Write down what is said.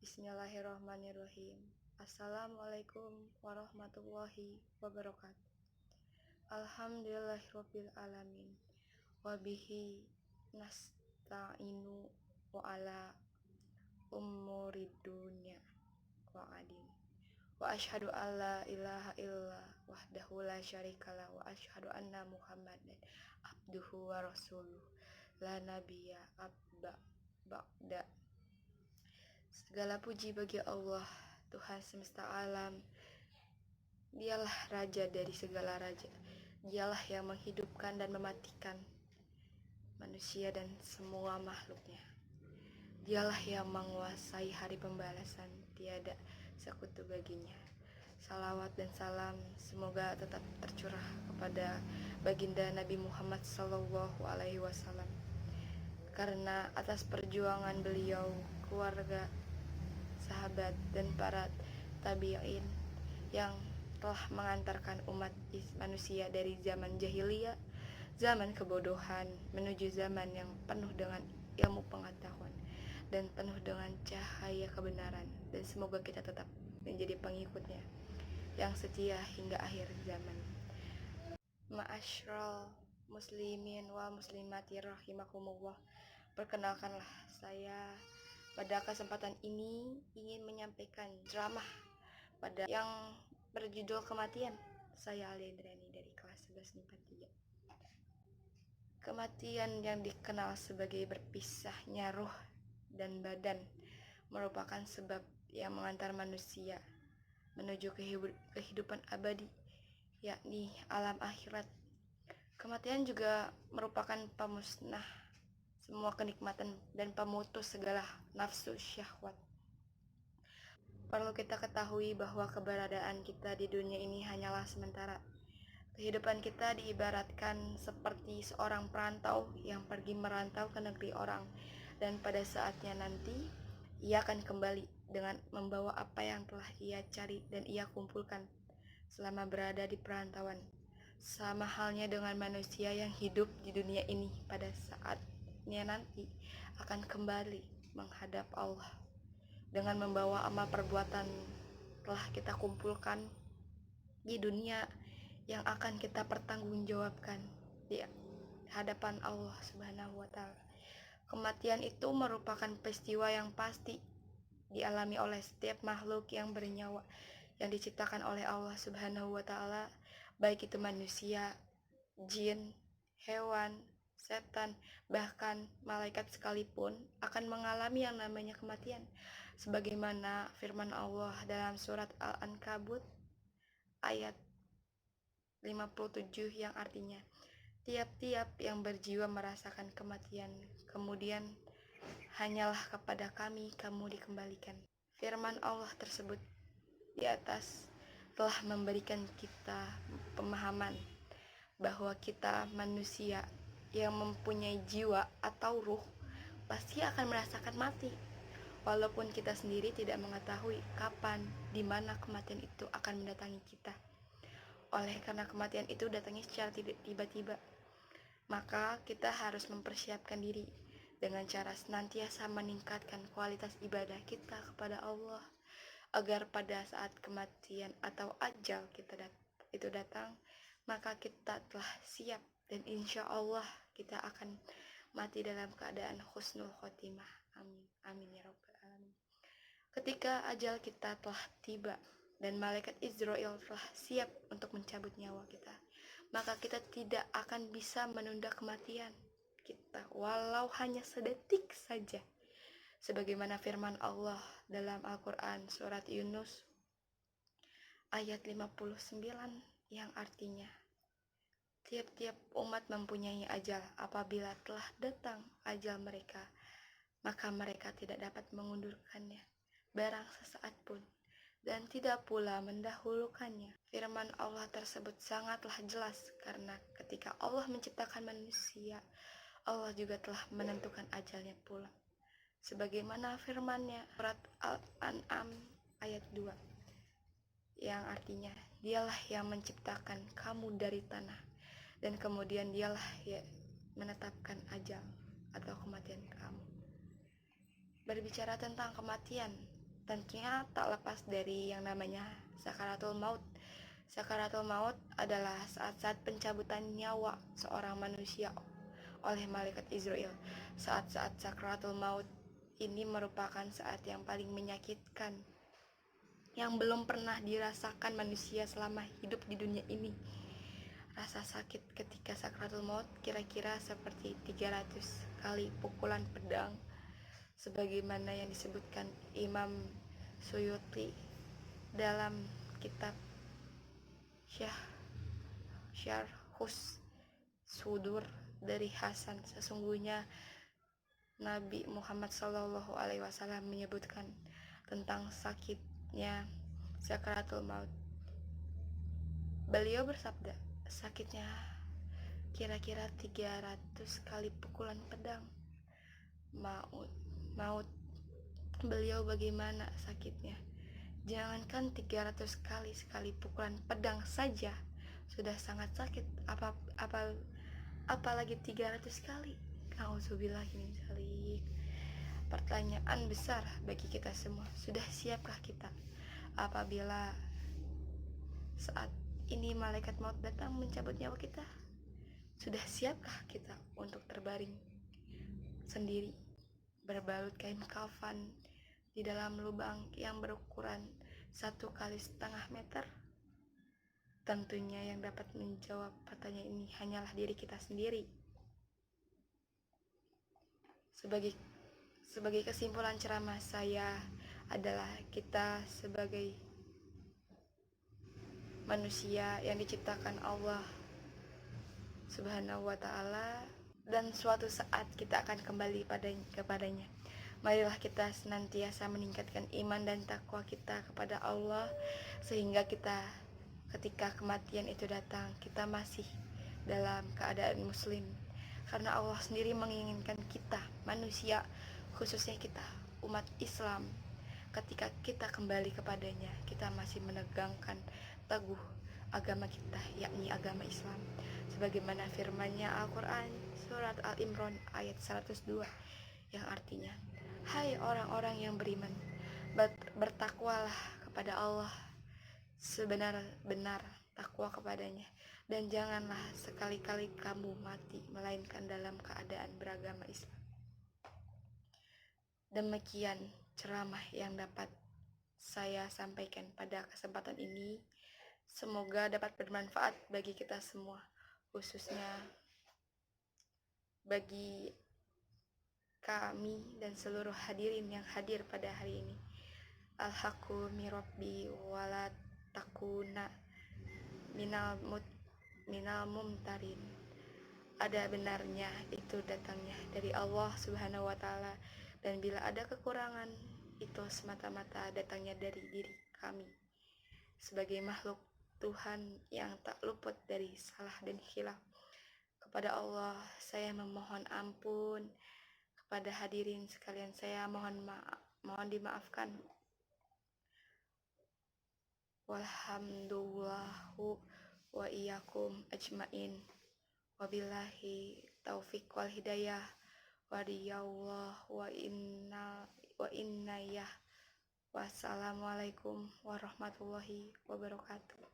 Bismillahirrahmanirrahim. Assalamualaikum warahmatullahi wabarakatuh. Alhamdulillahirabbil alamin. Wabihi nasta'inu wa ala umurid dunya wa adin. Wa asyhadu alla ilaha illa wahdahu la syarikalah wa asyhadu anna Muhammadan abduhu wa rasuluh la nabiyya ba'da. Segala puji bagi Allah, Tuhan semesta alam. Dialah raja dari segala raja. Dialah yang menghidupkan dan mematikan manusia dan semua makhluknya. Dialah yang menguasai hari pembalasan, tiada sekutu baginya. Salawat dan salam semoga tetap tercurah kepada baginda Nabi Muhammad SAW, karena atas perjuangan beliau, keluarga, sahabat, dan para tabi'in yang telah mengantarkan umat manusia dari zaman jahiliyah, zaman kebodohan, menuju zaman yang penuh dengan ilmu pengetahuan dan penuh dengan cahaya kebenaran. Dan semoga kita tetap menjadi pengikutnya yang setia hingga akhir zaman. Ma'asyiral muslimin wa muslimati rahimakumullah. Perkenalkanlah, saya pada kesempatan ini ingin menyampaikan ceramah pada yang berjudul kematian. Saya Aliandrani dari kelas 11 MIPA 3. Kematian yang dikenal sebagai berpisahnya ruh dan badan merupakan sebab yang mengantar manusia menuju kehidupan abadi, yakni alam akhirat. Kematian juga merupakan pemusnah semua kenikmatan dan pemutus segala nafsu syahwat. Perlu kita ketahui bahwa keberadaan kita di dunia ini hanyalah sementara. Kehidupan kita diibaratkan seperti seorang perantau yang pergi merantau ke negeri orang, dan pada saatnya nanti ia akan kembali dengan membawa apa yang telah ia cari dan ia kumpulkan selama berada di perantauan. Sama halnya dengan manusia yang hidup di dunia ini, pada saatnya nanti akan kembali menghadap Allah dengan membawa amal perbuatan telah kita kumpulkan di dunia yang akan kita pertanggungjawabkan di hadapan Allah Subhanahu wa Ta'ala. Kematian itu merupakan peristiwa yang pasti dialami oleh setiap makhluk yang bernyawa yang diciptakan oleh Allah Subhanahu wa Ta'ala, baik itu manusia, jin, hewan, setan, bahkan malaikat sekalipun akan mengalami yang namanya kematian. Sebagaimana firman Allah dalam surat Al-Ankabut ayat 57 yang artinya, tiap-tiap yang berjiwa merasakan kematian, kemudian hanyalah kepada kami kamu dikembalikan. Firman Allah tersebut di atas telah memberikan kita pemahaman bahwa kita manusia yang mempunyai jiwa atau ruh pasti akan merasakan mati, walaupun kita sendiri tidak mengetahui kapan, di mana kematian itu akan mendatangi kita. Oleh karena kematian itu datangnya secara tiba-tiba, maka kita harus mempersiapkan diri dengan cara senantiasa meningkatkan kualitas ibadah kita kepada Allah, agar pada saat kematian atau ajal kita itu datang, maka kita telah siap dan insya Allah kita akan mati dalam keadaan husnul khotimah. Amin, amin ya rabbal alamin. Ketika ajal kita telah tiba dan malaikat Israel telah siap untuk mencabut nyawa kita, maka kita tidak akan bisa menunda kematian kita walau hanya sedetik saja. Sebagaimana firman Allah dalam Al-Quran surat Yunus ayat 59 yang artinya, tiap-tiap umat mempunyai ajal. Apabila telah datang ajal mereka, maka mereka tidak dapat mengundurkannya barang sesaat pun, dan tidak pula mendahulukannya. Firman Allah tersebut sangatlah jelas, karena ketika Allah menciptakan manusia, Allah juga telah menentukan ajalnya pula. Sebagaimana firman-Nya surat Al-An'am ayat 2 yang artinya, dialah yang menciptakan kamu dari tanah, dan kemudian dialah yang menetapkan ajal atau kematian kamu. Berbicara tentang kematian, tentunya tak lepas dari yang namanya sakaratul maut. Sakaratul maut adalah saat-saat pencabutan nyawa seorang manusia oleh malaikat Israel. Saat-saat sakaratul maut ini merupakan saat yang paling menyakitkan yang belum pernah dirasakan manusia selama hidup di dunia ini. Rasa sakit ketika sakaratul maut kira-kira seperti 300 kali pukulan pedang, sebagaimana yang disebutkan Imam Suyuti dalam kitab Syarhus Sudur dari Hasan. Sesungguhnya Nabi Muhammad SAW menyebutkan tentang sakitnya sakaratul maut. Beliau bersabda, sakitnya kira-kira 300 kali pukulan pedang. Maut beliau bagaimana sakitnya? Jangankan 300 kali sekali pukulan pedang saja sudah sangat sakit, apalagi 300 kali. Nauzubillah min dzalik. Pertanyaan besar bagi kita semua, sudah siapkah kita apabila saat ini malaikat maut datang mencabut nyawa kita? Sudah siapkah kita untuk terbaring sendiri, berbalut kain kafan di dalam lubang yang berukuran 1,5 meter? Tentunya yang dapat menjawab pertanyaan ini hanyalah diri kita sendiri. Sebagai kesimpulan ceramah saya adalah kita sebagai manusia yang diciptakan Allah Subhanahu wa ta'ala, dan suatu saat kita akan kembali kepadanya. Marilah kita senantiasa meningkatkan iman dan takwa kita kepada Allah, sehingga kita ketika kematian itu datang, kita masih dalam keadaan muslim. Karena Allah sendiri menginginkan kita, manusia, khususnya kita, umat Islam, ketika kita kembali kepadanya, kita masih menegangkan teguh agama kita, yakni agama Islam. Sebagaimana firman-Nya Al-Quran, surat Al-Imran ayat 102, yang artinya, hai orang-orang yang beriman, bertakwalah kepada Allah sebenar-benar takwa kepadanya, dan janganlah sekali-kali kamu mati melainkan dalam keadaan beragama Islam. Demikian ceramah yang dapat saya sampaikan pada kesempatan ini. Semoga dapat bermanfaat bagi kita semua, khususnya bagi kami dan seluruh hadirin yang hadir pada hari ini. Al-haqqu min rabbi wala takuna minal mumtarin. Ada benarnya itu datangnya dari Allah Subhanahu wa ta'ala, dan bila ada kekurangan itu semata-mata datangnya dari diri kami sebagai makhluk Tuhan yang tak luput dari salah dan khilaf. Kepada Allah saya memohon ampun, kepada hadirin sekalian saya mohon dimaafkan. Walhamdulillahu wa iyyakum ajmain. Wabillahi taufik wal hidayah. Wadiyallah wa innayah. Wassalamualaikum warahmatullahi wabarakatuh.